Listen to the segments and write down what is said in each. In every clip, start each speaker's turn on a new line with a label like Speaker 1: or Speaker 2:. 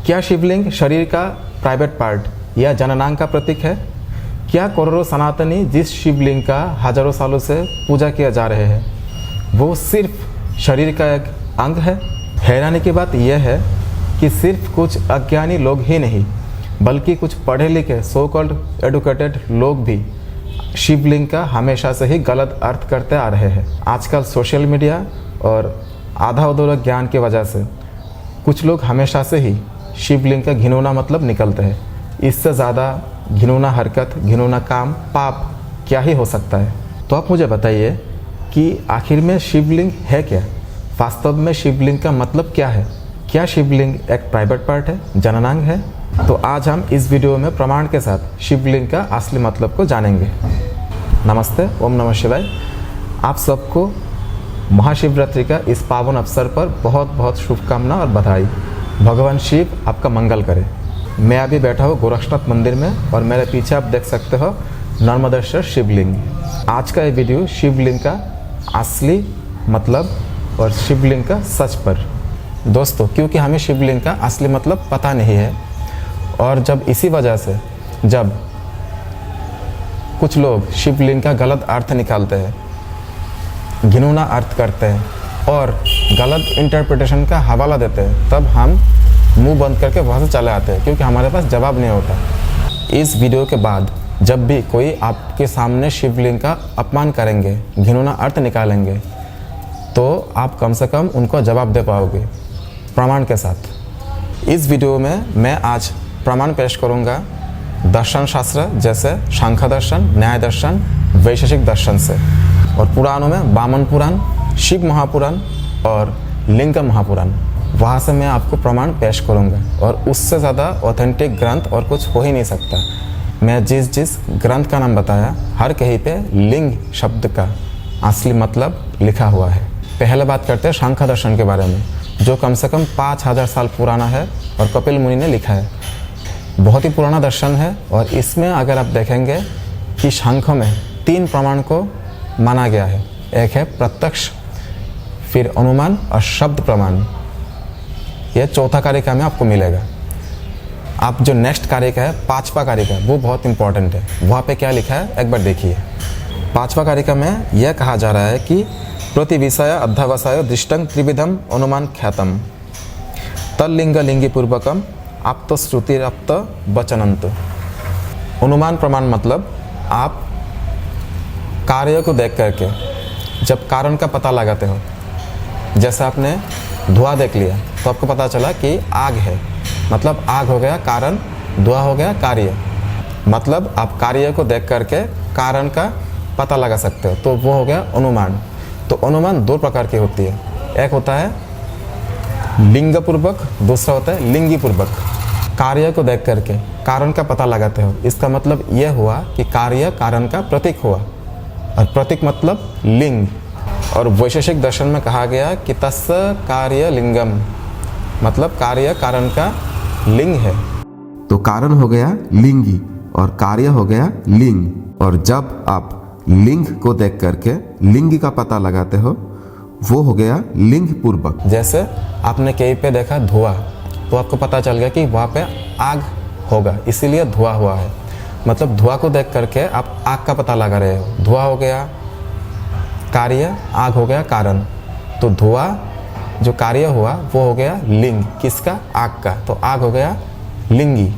Speaker 1: क्या शिवलिंग शरीर का प्राइवेट पार्ट या जननांग का प्रतीक है? क्या करोड़ों सनातनी जिस शिवलिंग का हजारों सालों से पूजा किया जा रहे हैं वो सिर्फ शरीर का एक अंग है? हैरानी की बात यह है कि सिर्फ कुछ अज्ञानी लोग ही नहीं बल्कि कुछ पढ़े लिखे सो कॉल्ड एडुकेटेड लोग भी शिवलिंग का हमेशा से ही गलत अर्थ करते आ रहे हैं। आजकल सोशल मीडिया और आधा अधूरा ज्ञान की वजह से कुछ लोग हमेशा से ही शिवलिंग का घिनौना मतलब निकलते हैं। इससे ज़्यादा घिनौना हरकत, घिनौना काम, पाप क्या ही हो सकता है? तो आप मुझे बताइए कि आखिर में शिवलिंग है क्या? वास्तव में शिवलिंग का मतलब क्या है? क्या शिवलिंग एक प्राइवेट पार्ट है, जननांग है? तो आज हम इस वीडियो में प्रमाण के साथ शिवलिंग का असली मतलब को जानेंगे। नमस्ते, ओम नमः शिवाय। आप सबको महाशिवरात्रि का इस पावन अवसर पर बहुत बहुत शुभकामना और बधाई। भगवान शिव आपका मंगल करे। मैं अभी बैठा हूँ गोरक्षनाथ मंदिर में और मेरे पीछे आप देख सकते हो नर्मदेश्वर शिवलिंग। आज का ये वीडियो शिवलिंग का असली मतलब और शिवलिंग का सच पर। दोस्तों, क्योंकि हमें शिवलिंग का असली मतलब पता नहीं है और जब इसी वजह से जब कुछ लोग शिवलिंग का गलत अर्थ निकालते हैं, घिनौना अर्थ करते हैं और गलत इंटरप्रिटेशन का हवाला देते हैं, तब हम मुंह बंद करके वहाँ से चले आते हैं क्योंकि हमारे पास जवाब नहीं होता। इस वीडियो के बाद जब भी कोई आपके सामने शिवलिंग का अपमान करेंगे, घिनौना अर्थ निकालेंगे, तो आप कम से कम उनको जवाब दे पाओगे प्रमाण के साथ। इस वीडियो में मैं आज प्रमाण पेश करूँगा दर्शन शास्त्र जैसे सांख्य दर्शन, न्याय दर्शन, वैशेषिक दर्शन से, और पुराणों में वामन पुराण, शिव महापुराण और लिंग महापुराण, वहाँ से मैं आपको प्रमाण पेश करूँगा। और उससे ज़्यादा ऑथेंटिक ग्रंथ और कुछ हो ही नहीं सकता। मैं जिस ग्रंथ का नाम बताया, हर कहीं पे लिंग शब्द का असली मतलब लिखा हुआ है। पहले बात करते हैं सांख्य दर्शन के बारे में, जो कम से कम 5000 साल पुराना है और कपिल मुनि ने लिखा है। बहुत ही पुराना दर्शन है और इसमें अगर आप देखेंगे कि सांख्य में 3 प्रमाण को माना गया है। एक है प्रत्यक्ष, फिर अनुमान और शब्द प्रमाण। यह चौथा कारिका में आपको मिलेगा। आप जो नेक्स्ट कारिका है, 5वां कारिका, वो बहुत इंपॉर्टेंट है। वहाँ पे क्या लिखा है एक बार देखिए। 5वां कारिका में यह कहा जा रहा है कि प्रति विषय अध्यावसाय दृष्टं त्रिविधम अनुमान ख्यातम तल्लिंग लिंगी पूर्वकम आप्त श्रुतिराप्त वचनंत। अनुमान प्रमाण मतलब आप कार्य को देख करके जब कारण का पता लगाते हो, जैसे आपने धुआं देख लिया तो आपको पता चला कि आग है, मतलब आग हो गया कारण, धुआं हो गया कार्य। मतलब आप कार्य को देख करके कारण का पता लगा सकते हो, तो वो हो गया अनुमान। तो अनुमान 2 प्रकार की होती है। एक होता है लिंग पूर्वक, दूसरा होता है लिंगी पूर्वक। कार्य को देख करके कारण का पता लगाते हो, इसका मतलब यह हुआ कि कार्य कारण का प्रतीक हुआ, और प्रतीक मतलब लिंग। और वैशेषिक दर्शन में कहा गया कि तस्य कार्य लिंगम, मतलब कार्य कारण का लिंग है। तो कारण हो गया लिंगी और कार्य हो गया लिंग। और जब आप लिंग को देख करके लिंग का पता लगाते हो, वो हो गया लिंग पूर्वक। जैसे आपने कहीं पे देखा धुआं, तो आपको पता चल गया कि वहाँ पे आग होगा, इसीलिए धुआं हुआ है। मतलब धुआं को देख करके आप आग का पता लगा रहे हो। धुआं हो गया कार्य, आग हो गया कारण। तो धुआं जो कार्य हुआ वो हो गया लिंग, किसका? आग का। तो आग हो गया लिंगी।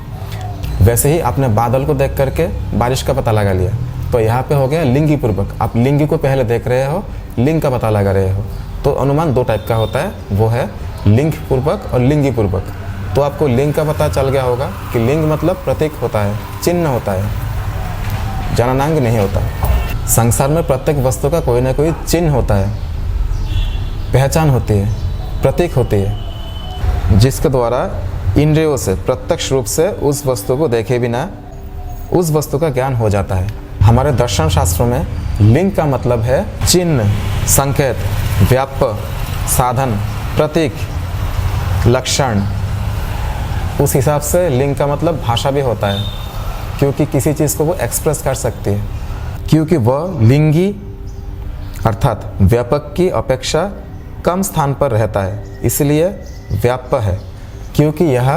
Speaker 1: वैसे ही आपने बादल को देख करके बारिश का पता लगा लिया, तो यहाँ पे हो गया लिंगी पूर्वक। आप लिंगी को पहले देख रहे हो, लिंग का पता लगा रहे हो। तो अनुमान 2 टाइप का होता है, वो है लिंग पूर्वक और लिंगी पूर्वक। तो आपको लिंग का पता चल गया होगा कि लिंग मतलब प्रतीक होता है, चिन्ह होता है, जननांग नहीं होता। संसार में प्रत्येक वस्तु का कोई ना कोई चिन्ह होता है, पहचान होती है, प्रतीक होती है, जिसके द्वारा इंद्रियों से प्रत्यक्ष रूप से उस वस्तु को देखे बिना उस वस्तु का ज्ञान हो जाता है। हमारे दर्शन शास्त्रों में लिंग का मतलब है चिन्ह, संकेत, व्याप्य, साधन, प्रतीक, लक्षण। उस हिसाब से लिंग का मतलब भाषा भी होता है, क्योंकि किसी चीज़ को वो एक्सप्रेस कर सकती है, क्योंकि वह लिंगी अर्थात व्यापक की अपेक्षा कम स्थान पर रहता है, इसलिए व्याप्य है। क्योंकि यह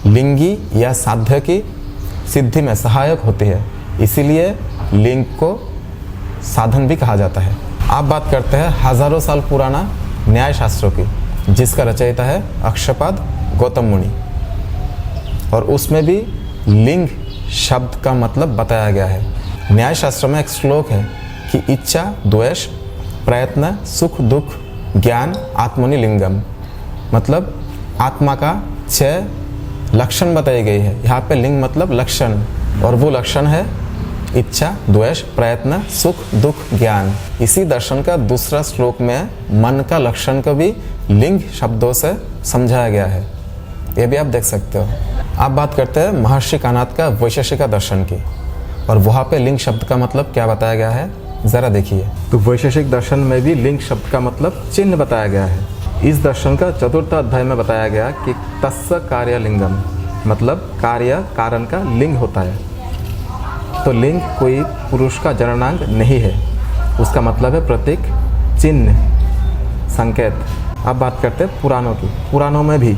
Speaker 1: लिंगी या साध्य की सिद्धि में सहायक होती है, इसीलिए लिंग को साधन भी कहा जाता है। आप बात करते हैं हजारों साल पुराना न्याय शास्त्रों की, जिसका रचयिता है अक्षपाद गौतम मुनि, और उसमें भी लिंग शब्द का मतलब बताया गया है। न्याय शास्त्र में एक श्लोक है कि इच्छा, द्वेष, प्रयत्न, सुख, दुख, ज्ञान आत्मनि लिंगम, मतलब आत्मा का 6 लक्षण बताई गई है। यहाँ पे लिंग मतलब लक्षण, और वो लक्षण है इच्छा, द्वेष, प्रयत्न, सुख, दुख, ज्ञान। इसी दर्शन का दूसरा श्लोक में मन का लक्षण को भी लिंग शब्दों से समझाया गया है, ये भी आप देख सकते हो। आप बात करते हैं महर्षि कानाद का वैशेषिका दर्शन की, और वहाँ पे लिंग शब्द का मतलब क्या बताया गया है, ज़रा देखिए। तो वैशेषिक दर्शन में भी लिंग शब्द का मतलब चिन्ह बताया गया है। इस दर्शन का 4th अध्याय में बताया गया कि तस्य कार्य लिंगम, मतलब कार्य कारण का लिंग होता है। तो लिंग कोई पुरुष का जननांग नहीं है, उसका मतलब है प्रतीक, चिन्ह, संकेत। अब बात करते हैं पुराणों की। पुराणों में भी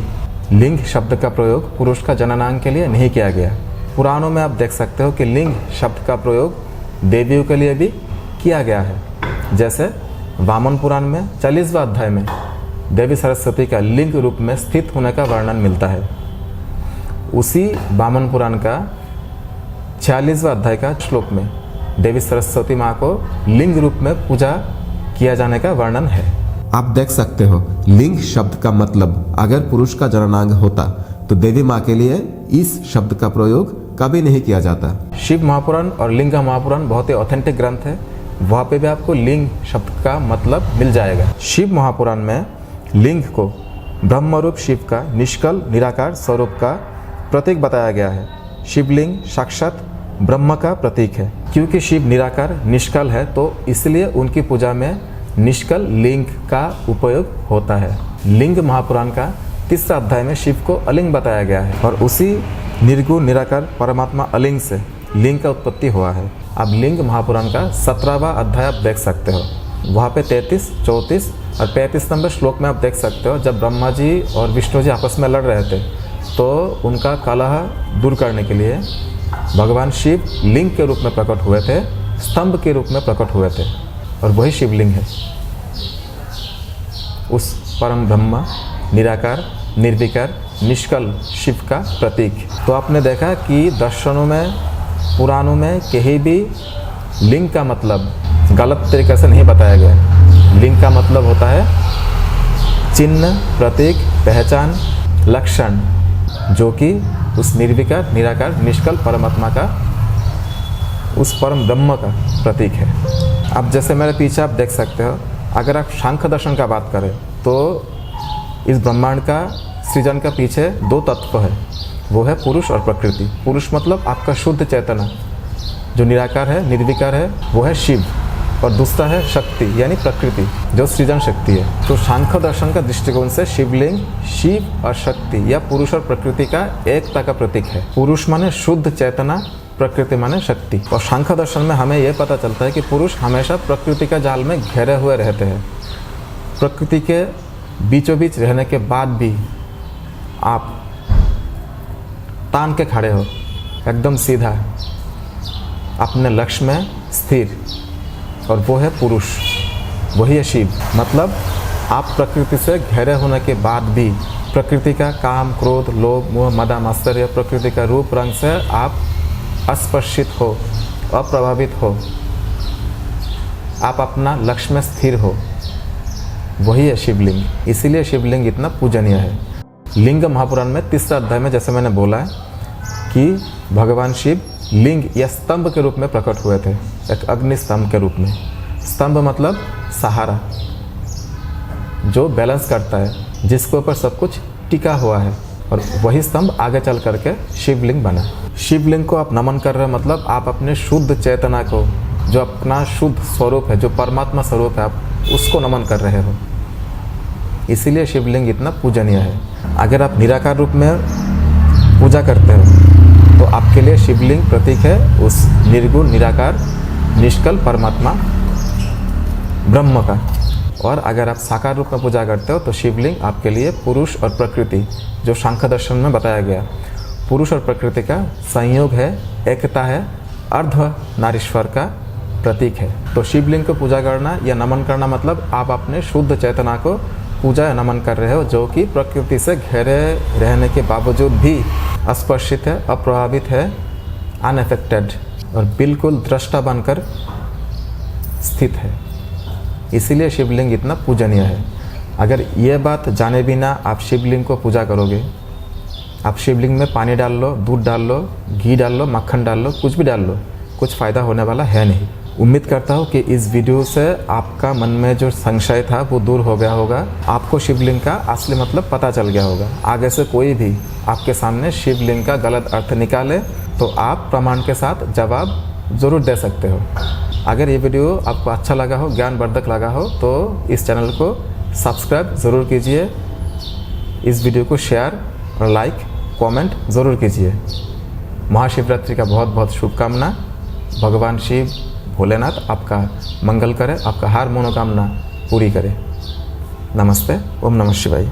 Speaker 1: लिंग शब्द का प्रयोग पुरुष का जननांग के लिए नहीं किया गया। पुराणों में आप देख सकते हो कि लिंग शब्द का प्रयोग देवियों के लिए भी किया गया है। जैसे वामन पुराण में 40वें अध्याय में देवी सरस्वती का लिंग रूप में स्थित होने का वर्णन मिलता है। उसी वामन पुराण का 46वें अध्याय का श्लोक में देवी सरस्वती माँ को लिंग रूप में पूजा किया जाने का वर्णन है। आप देख सकते हो लिंग शब्द का मतलब अगर पुरुष का जननांग होता तो देवी माँ के लिए इस शब्द का प्रयोग कभी नहीं किया जाता। शिव महापुराण और लिंग महापुराण बहुत ही ऑथेंटिक ग्रंथ है, वहाँ पे भी आपको लिंग शब्द का मतलब मिल जाएगा। शिव महापुराण में लिंग को ब्रह्मरूप शिव का निष्कल निराकार स्वरूप का प्रतीक बताया गया है। शिवलिंग साक्षात ब्रह्म का प्रतीक है। क्योंकि शिव निराकार निष्कल है तो इसलिए उनकी पूजा में निष्कल लिंग का उपयोग होता है। लिंग महापुराण का 3रा अध्याय में शिव को अलिंग बताया गया है, और उसी निर्गुण निराकार परमात्मा अलिंग से लिंग का उत्पत्ति हुआ है। अब लिंग महापुराण का 17वां अध्याय आप देख सकते हो, वहाँ पे 33, 34 और 35 नंबर श्लोक में आप देख सकते हो, जब ब्रह्मा जी और विष्णु जी आपस में लड़ रहे थे तो उनका कलह दूर करने के लिए भगवान शिव लिंग के रूप में प्रकट हुए थे, स्तंभ के रूप में प्रकट हुए थे, और वही शिवलिंग है, उस परम ब्रह्म निराकार निर्विकार निष्कल शिव का प्रतीक। तो आपने देखा कि दर्शनों में पुराणों में कहीं भी लिंग का मतलब गलत तरीके से नहीं बताया गया। लिंग का मतलब होता है चिन्ह, प्रतीक, पहचान, लक्षण, जो कि उस निर्विकार निराकार निष्कल परमात्मा का, उस परम ब्रह्म का प्रतीक है। अब जैसे मेरे पीछे आप देख सकते हो, अगर आप सांख्य दर्शन का बात करें तो इस ब्रह्मांड का सृजन का पीछे 2 तत्व है, वो है पुरुष और प्रकृति। पुरुष मतलब आपका शुद्ध चेतना जो निराकार है, निर्विकार है, वो है शिव, और दूसरा है शक्ति यानी प्रकृति जो सृजन शक्ति है। तो सांख्य दर्शन का दृष्टिकोण से शिवलिंग शिव और शक्ति या पुरुष और प्रकृति का एकता का प्रतीक है। पुरुष माने शुद्ध चेतना, प्रकृति माने शक्ति। और सांख्य दर्शन में हमें यह पता चलता है कि पुरुष हमेशा प्रकृति का जाल में घेरे हुए रहते हैं। प्रकृति के बीचों बीच रहने के बाद भी आप तान के खड़े हो, एकदम सीधा, अपने लक्ष्य में स्थिर, और वो है पुरुष, वही है शिव। मतलब आप प्रकृति से घिरे होने के बाद भी प्रकृति का काम, क्रोध, लोभ, मोह, मद, मात्सर्य, प्रकृति का रूप रंग से आप अस्पर्शित हो, अप्रभावित हो, आप अपना लक्ष्य में स्थिर हो, वही है शिवलिंग। इसीलिए शिवलिंग इतना पूजनीय है। लिंग महापुराण में 3रा अध्याय में जैसे मैंने बोला है कि भगवान शिव लिंग या स्तंभ के रूप में प्रकट हुए थे, एक अग्नि स्तंभ के रूप में। स्तंभ मतलब सहारा, जो बैलेंस करता है, जिसके ऊपर सब कुछ टिका हुआ है, और वही स्तंभ आगे चल करके शिवलिंग बना। शिवलिंग को आप नमन कर रहे हो, मतलब आप अपने शुद्ध चेतना को, जो अपना शुद्ध स्वरूप है, जो परमात्मा स्वरूप है, आप उसको नमन कर रहे हो। इसीलिए शिवलिंग इतना पूजनीय है। अगर आप निराकार रूप में पूजा करते हो तो आपके लिए शिवलिंग प्रतीक है उस निर्गुण निराकार निष्कल परमात्मा ब्रह्म का। और अगर आप साकार रूप में पूजा करते हो तो शिवलिंग आपके लिए पुरुष और प्रकृति, जो सांख्य दर्शन में बताया गया, पुरुष और प्रकृति का संयोग है, एकता है, अर्धनारीश्वर का प्रतीक है। तो शिवलिंग को पूजा करना या नमन करना मतलब आप अपने शुद्ध चेतना को पूजा या नमन कर रहे हो, जो कि प्रकृति से घिरे रहने के बावजूद भी अस्पर्शित है, अप्रभावित है, अनअफेक्टेड और बिल्कुल दृष्टा बनकर स्थित है। इसीलिए शिवलिंग इतना पूजनीय है। अगर ये बात जाने बिना आप शिवलिंग को पूजा करोगे, आप शिवलिंग में पानी डाल लो, दूध डाल लो, घी डाल लो, मक्खन डाल लो, कुछ भी डाल लो, कुछ फ़ायदा होने वाला है नहीं। उम्मीद करता हूँ कि इस वीडियो से आपका मन में जो संशय था वो दूर हो गया होगा, आपको शिवलिंग का असली मतलब पता चल गया होगा। आगे से कोई भी आपके सामने शिवलिंग का गलत अर्थ निकाले तो आप प्रमाण के साथ जवाब ज़रूर दे सकते हो। अगर ये वीडियो आपको अच्छा लगा हो, ज्ञानवर्धक लगा हो, तो इस चैनल को सब्सक्राइब ज़रूर कीजिए, इस वीडियो को शेयर और लाइक कमेंट ज़रूर कीजिए। महाशिवरात्रि का बहुत बहुत शुभकामना। भगवान शिव भोलेनाथ आपका मंगल करे, आपका हर मनोकामना पूरी करे। नमस्ते। ओम नमः शिवाय।